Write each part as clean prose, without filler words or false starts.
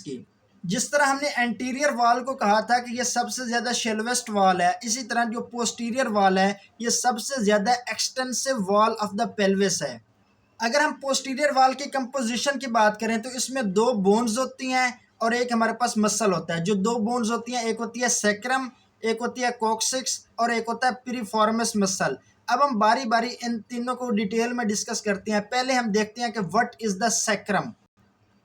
की। जिस तरह हमने एंटीरियर वॉल को कहा था कि ये सबसे ज़्यादा शेलवेस्ट वॉल है, इसी तरह जो पोस्टीरियर वॉल है ये सबसे ज़्यादा extensive wall of the pelvis है। अगर हम पोस्टीरियर वॉल की कंपोजिशन की बात करें तो इसमें दो बोन्स होती हैं और एक हमारे पास मसल होता है। जो दो बोन्स होती हैं, एक होती है सैक्रम, एक होती है कोक्सिक्स और एक होता है पिरिफॉर्मस मसल। अब हम बारी बारी इन तीनों को डिटेल में डिस्कस करते हैं। पहले हम देखते हैं कि what is the sacrum.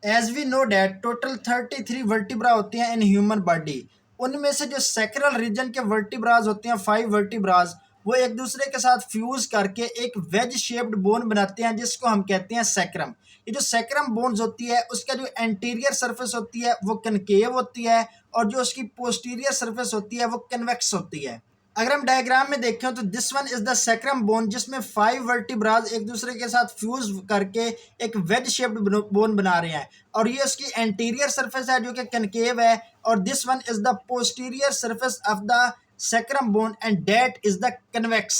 As we know that total 33 vertebra होती हैं इन ह्यूमन बॉडी। उनमें से जो सैक्रल रीजन के वर्टिब्राज होते हैं, 5 वर्टिब्राज, वो एक दूसरे के साथ फ्यूज करके एक वेज शेप्ड बोन बनाते हैं जिसको हम कहते हैं सैक्रम। ये जो सैक्रम बोन्स होती है उसका जो एंटीरियर सरफेस होती है वो कनकेव होती है और जो उसकी पोस्टीरियर सरफेस होती है वो कन्वेक्स होती है। अगर हम डायग्राम में देखें तो this one is the sacrum bone जिसमें 5 वर्टिब्राज एक दूसरे के साथ फ्यूज करके एक वेज शेप्ड बोन बना रहे हैं और ये उसकी एंटीरियर सरफेस है जो कि कनकेव है और this one is the posterior surface of the sacrum bone and that is the convex.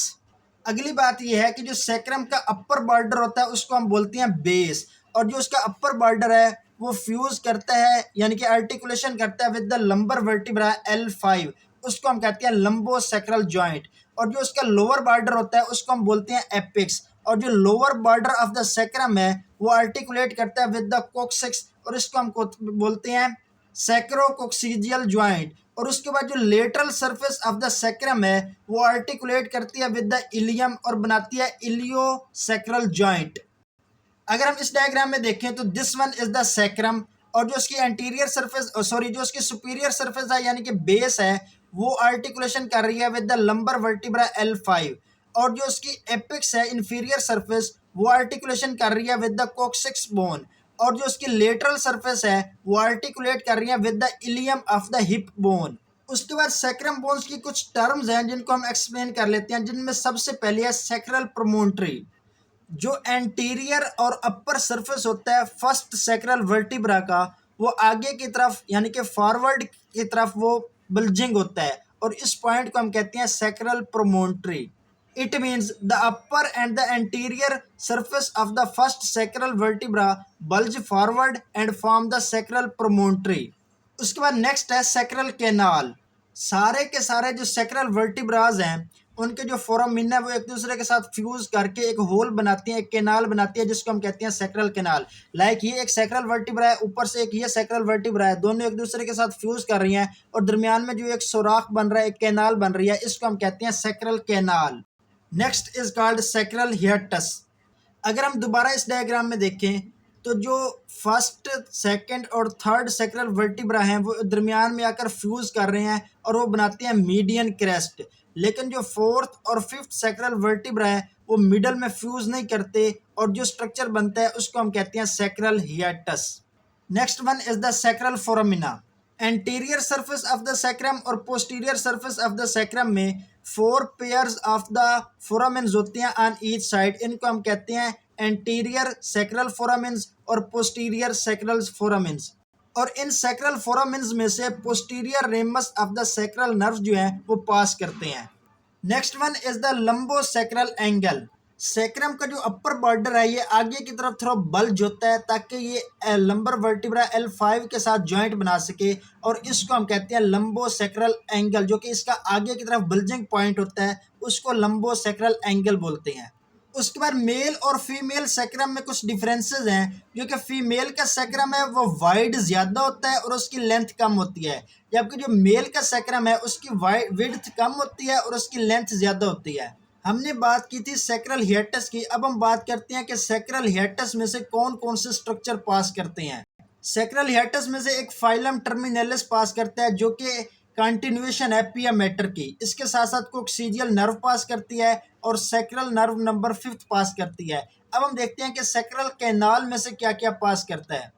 अगली बात यह है कि जो सैक्रम का अपर बॉर्डर होता है उसको हम बोलते हैं बेस और जो उसका अपर बॉर्डर है वो फ्यूज करता है यानी कि आर्टिकुलेशन करता है with the lumbar vertebra L5, उसको हम कहते हैं लंबो सैक्रल जॉइंट। और जो उसका लोअर बॉर्डर होता है उसको हम बोलते हैं एपिक्स और जो lower border of the sacrum है वो आर्टिकुलेट करता है विद द कोक्सिक्स और इसको हम बोलते हैं सैक्रोकोक्सिजियल जॉइंट। और उसके बाद जो lateral surface of the sacrum है वो आर्टिकुलेट करती है विद द इलियम और बनाती है इलियो सैक्रल जॉइंट। अगर हम इस डायग्राम में देखें तो this one is the sacrum और जो उसकी एंटीरियर सरफेस जो उसकी सुपीरियर सरफेस है यानी कि बेस है वो आर्टिकुलेशन कर रही है with the lumbar vertebra L5 और जो उसकी एपिक्स है इंफीरियर सरफेस वो आर्टिकुलेशन कर रही है विद द कोक्सिक्स बोन और जो उसकी लेटरल सरफेस है वो आर्टिकुलेट कर रही है with the ilium of the hip bone. उसके बाद सैक्रम बोन्स की कुछ टर्म्स हैं जिनको हम एक्सप्लेन कर लेते हैं, जिनमें सबसे पहले है सैक्रल प्रोमोन्ट्री। जो एंटीरियर और अपर सरफेस होता है फर्स्ट सैक्रल वर्टिब्रा का वो आगे की तरफ यानी कि फॉरवर्ड की तरफ वो बल्जिंग होता है और इस पॉइंट को हम कहते हैं sacral promontory. It means the upper and the anterior surface of the first sacral vertebra bulge forward and form the sacral promontory. उसके बाद नेक्स्ट है सैक्रल कैनाल। सारे के सारे जो सैक्रल वर्टिब्राज हैं उनके जो फोरामिना है वो एक दूसरे के साथ फ्यूज करके एक होल बनाती हैं, एक कैनाल बनाती है जिसको हम कहते हैं सैक्रल कैनाल। लाइक ये एक सैक्रल वर्टिब्रा है, ऊपर से एक ये सैक्रल वर्टिब्रा है, दोनों एक दूसरे के साथ फ्यूज कर रही हैं और दरमियान में जो एक सुराख बन रहा है, एक कैनाल बन रही है, इसको हम कहते हैं sacral canal. Next is called sacral hiatus. अगर हम दोबारा इस डायग्राम में देखें तो जो फर्स्ट सेकंड और थर्ड सैक्रल वर्टिब्रा हैं वो दरमियान में आकर फ्यूज कर रहे हैं और वो बनाते हैं मीडियन क्रेस्ट। लेकिन जो फोर्थ और फिफ्थ सैक्रल वर्टिब्रा है वो मिडल में फ्यूज नहीं करते और जो स्ट्रक्चर बनता है उसको हम कहते हैं sacral hiatus. Next one is the sacral foramina. Anterior surface of the sacrum और posterior surface of the sacrum में 4 पेयर्स ऑफ द फोरामिन्स होते हैं ऑन ईच साइड। इनको हम कहते हैं एंटीरियर सैक्रल फोरामिन्स और पोस्टीरियर सैक्रल फोरामिन्स। और इन सैक्रल फोरामिन्स में से posterior ramus of the sacral nerve जो है वो पास करते हैं। नेक्स्ट वन इज द लंबो सैक्रल एंगल। सैक्रम का जो अपर बॉर्डर है ये आगे की तरफ थोड़ा बल्ज होता है ताकि ये लंबर वर्टिब्रा L5 के साथ जॉइंट बना सके और इसको हम कहते हैं लंबो सैक्रल एंगल। जो कि इसका आगे की तरफ बल्जिंग पॉइंट होता है उसको लंबो सैक्रल एंगल बोलते हैं। उसके बाद मेल और फीमेल सैक्रम में कुछ डिफरेंसेस हैं। जो कि फीमेल का सैक्रम है वो वाइड ज़्यादा होता है और उसकी लेंथ कम होती है, जबकि जो मेल का सैक्रम है उसकी विड्थ कम होती है और उसकी लेंथ ज़्यादा होती है। हमने बात की थी सैक्रल हियटस की, अब हम बात करते हैं कि सैक्रल हियटस में से कौन कौन से स्ट्रक्चर पास करते हैं। सैक्रल हियटस में से एक फाइलम टर्मिनलिस पास करता है जो कि कंटिन्यूएशन है पिया मैटर की। इसके साथ साथ कोक्सीजियल नर्व पास करती है और सैक्रल नर्व नंबर 5 पास करती है। अब हम देखते हैं कि सैक्रल कैनाल में से क्या क्या पास करता है।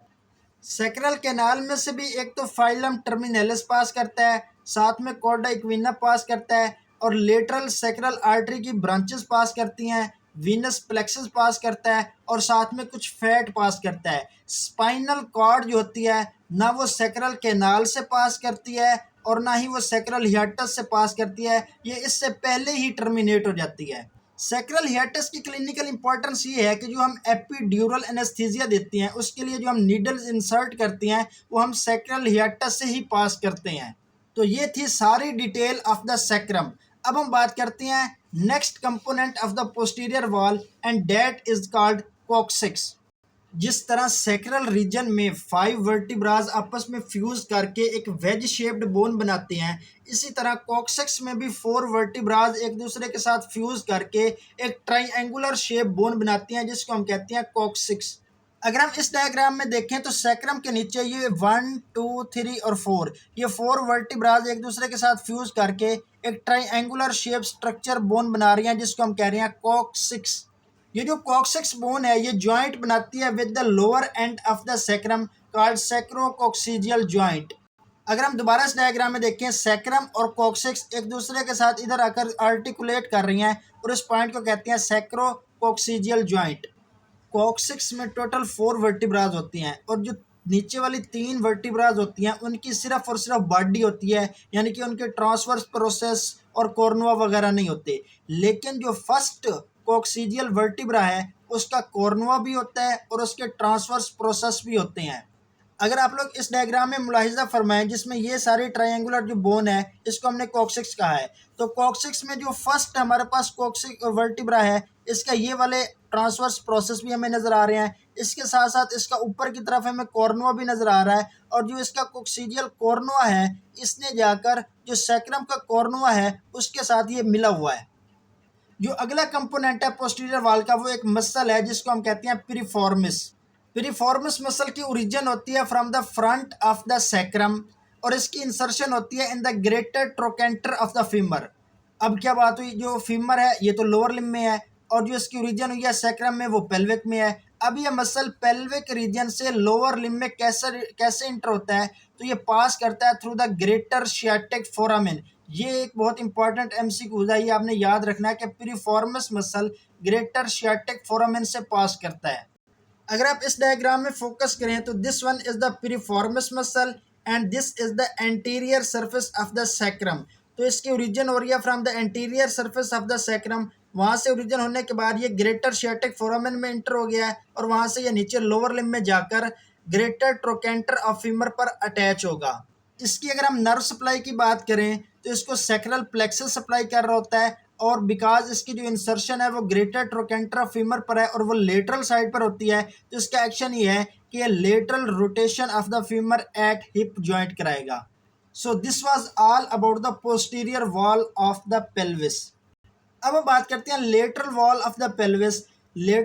सैक्रल कैनाल में से भी एक तो फाइलम टर्मिनलिस पास करता है, साथ में कॉर्डा इक्विना पास करता है और लेटरल सैक्रल आर्टरी की ब्रांचेस पास करती हैं, वीनस प्लेक्सस पास करता है और साथ में कुछ फैट पास करता है। स्पाइनल कॉर्ड जो होती है ना वो सैक्रल कैनाल से पास करती है और ना ही वो सैक्रल हियटस से पास करती है, ये इससे पहले ही टर्मिनेट हो जाती है। सैक्रल हियाटस की क्लिनिकल इंपॉर्टेंस ये है कि जो हम एपिड्यूरल एनेस्थीसिया देते हैं उसके लिए जो हम नीडल्स इंसर्ट करते हैं वो हम सैक्रल हियाटस से ही पास करते हैं। तो ये थी सारी डिटेल ऑफ द सैक्रम। अब हम बात करते हैं next component of the posterior wall and that is called coccyx. जिस तरह सैक्रल रीजन में 5 वर्टिब्राज आपस में फ्यूज करके एक वेज शेप्ड बोन बनाते हैं, इसी तरह कॉक्सिक्स में भी 4 वर्टिब्राज एक दूसरे के साथ फ्यूज करके एक ट्राइंगुलर शेप बोन बनाती हैं जिसको हम कहते हैं कॉक्सिक्स। अगर हम इस डायग्राम में देखें तो सैक्रम के नीचे ये 1 2 3 और 4 ये 4 वर्टिब्राज एक दूसरे के साथ फ्यूज करके एक ट्राइंगुलर शेप स्ट्रक्चर बोन बना रही हैं जिसको हम कह रहे हैं कॉक्सिक्स। ये जो कॉक्सिक्स बोन है ये जॉइंट बनाती है with the lower end of the sacrum called sacrococcygeal joint. अगर हम दोबारा इस डायग्राम में देखें सैक्रम और कॉक्सिक्स एक दूसरे के साथ इधर आकर आर्टिकुलेट कर रही हैं और इस पॉइंट को कहते हैं सैक्रोकॉक्सिजियल जॉइंट। कॉक्सिक्स में टोटल 4 वर्टिब्राज होती हैं और जो नीचे वाली 3 वर्टिब्राज होती हैं उनकी सिर्फ और सिर्फ बॉडी होती है, यानी कि उनके ट्रांसवर्स प्रोसेस और कॉर्नुआ वगैरह नहीं होते। लेकिन जो फर्स्ट कॉक्सिजियल वर्टिब्रा है उसका कॉर्नुआ भी होता है और उसके ट्रांसवर्स प्रोसेस भी होते हैं। अगर आप लोग इस डायग्राम में मुलाहिजा फरमाएं जिसमें ये सारी ट्रायंगुलर जो बोन है इसको हमने कॉक्सिक्स कहा है, तो कॉक्सिक्स में जो फर्स्ट हमारे पास कॉक्सिक वर्टिब्रा है इसका ये वाले ट्रांसवर्स प्रोसेस भी हमें नज़र आ रहे हैं, इसके साथ साथ इसका ऊपर की तरफ हमें कॉर्नुआ भी नज़र आ रहा है और जो इसका कॉक्सिजियल कॉर्नुआ है इसने जाकर जो सैक्रम का कॉर्नुआ है उसके साथ ये मिला हुआ है। जो अगला कंपोनेंट है पोस्टीरियर वाल का वो एक मसल है जिसको हम कहते हैं पिरिफॉर्मिस। पिरिफॉर्मिस मसल की ओरिजिन होती है from the front of the sacrum और इसकी इंसर्शन होती है in the greater trochanter of the femur. अब क्या बात हुई, जो फीमर है ये तो लोअर लिम्ब में है और जो इसकी ओरिजिन हुई है सैक्रम में वो पेल्विक में है। अब ये मसल पेल्विक रीजन से लोअर लिम्ब में कैसे कैसे इंटर होता है, तो ये पास करता है through the greater sciatic foramen. ये एक बहुत इंपॉर्टेंट एमसीक्यू है, ये आपने याद रखना है कि piriformis muscle greater sciatic foramen से पास करता है। अगर आप इस डायग्राम में फोकस करें तो this one is the piriformis muscle and this is the anterior surface of the sacrum. तो इसकी ओरिजिन हो रही है from the anterior surface of the sacrum, वहाँ से ओरिजिन होने के बाद ये ग्रेटर शियाटिक फोरामेन में इंटर हो गया है और वहाँ से ये नीचे लोअर लिम्ब में जाकर ग्रेटर ट्रोकेंटर ऑफ फीमर पर अटैच होगा। इसकी अगर हम नर्व सप्लाई की बात करें तो इसको सैक्रल प्लेक्सस सप्लाई कर रहा होता है और बिकॉज इसकी जो इंसर्शन है वो ग्रेटर ट्रोकेंटर ऑफ फीमर पर है और वो लेटरल साइड पर होती है, तो इसका एक्शन ये है कि ये lateral rotation of the femur at hip joint कराएगा। So this was all about the posterior wall of the pelvis. अब हम बात करते हैं lateral wall of the pelvis. Lateral